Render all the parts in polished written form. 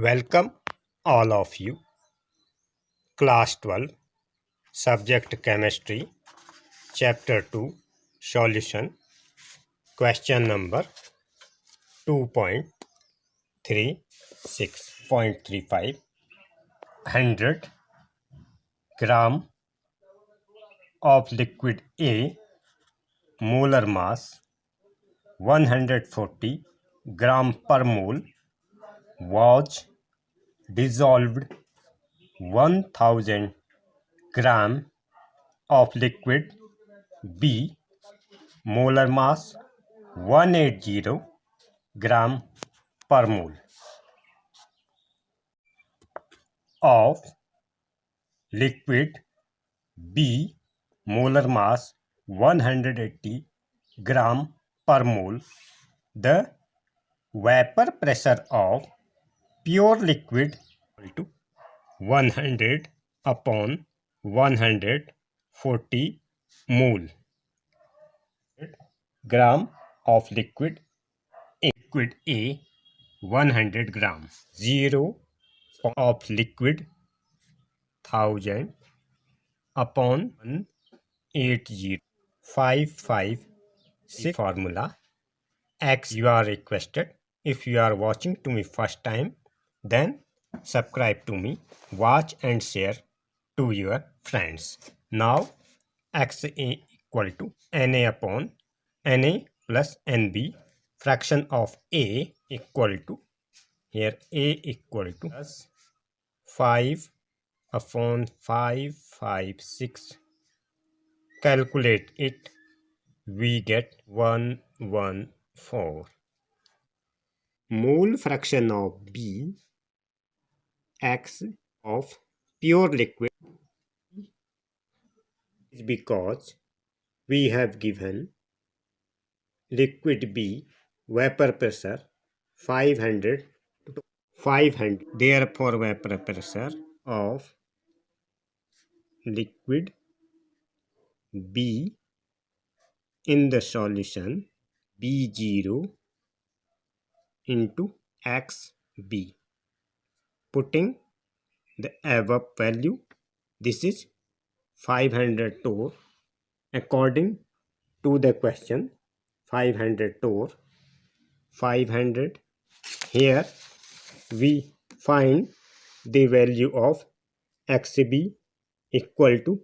Welcome all of you. Class 12, Subject Chemistry, Chapter 2, Solution, Question number 2.36.35. 100 gram of liquid A, molar mass 140 gram per mole, was dissolved 1000 gram of liquid B, molar mass 180 gram per mole, of liquid B, molar mass 180 gram per mole. The vapor pressure of pure liquid equal to 100 upon 140 mole. Gram of liquid A 100 gram, 0 of liquid 1000 upon 180 556 formula. X you are requested. If you are watching to me first time, then subscribe to me, watch and share to your friends. Now XA equal to Na upon Na plus Nb, fraction of A equal to, here A equal to plus 5 upon 556. Calculate it, we get 114. Mole fraction of B, X of pure liquid, is because we have given liquid B vapor pressure 500. Therefore vapor pressure of liquid B in the solution B0 into XB. Putting the above value, this is 500 torr according to the question. 500 torr, 500. Here we find the value of XB equal to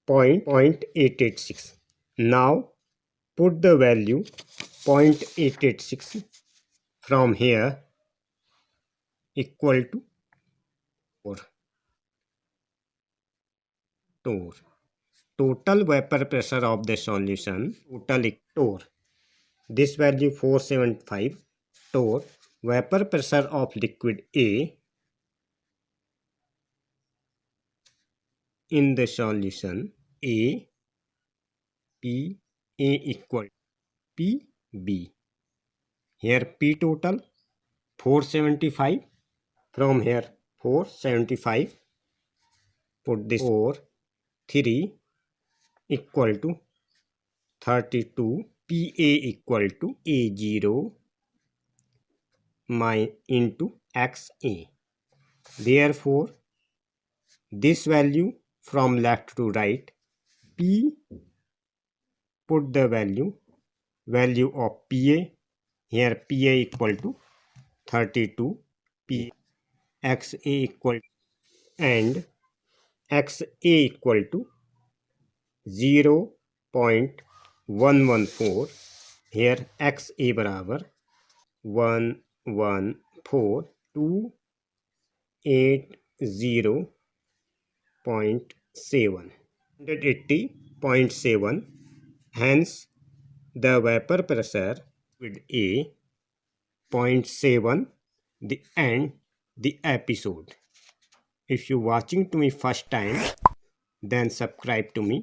0.886. Now put the value 0.886 from here equal to 4 torr. Total vapor pressure of the solution, total torr, this value 475 torr. Vapor pressure of liquid A in the solution A equal P B. Here P total 475, from here 475, put this 4 3 equal to 32. PA equal to A0 into XA. Therefore this value from left to right, P, put the value of PA, here PA equal to 32, P, XA equal, and XA equal to 0.114. here XA बराबर 114,280.7, 180.7. Hence the vapor pressure with A 0.7. The end the episode. If you watching to me first time, then subscribe to me,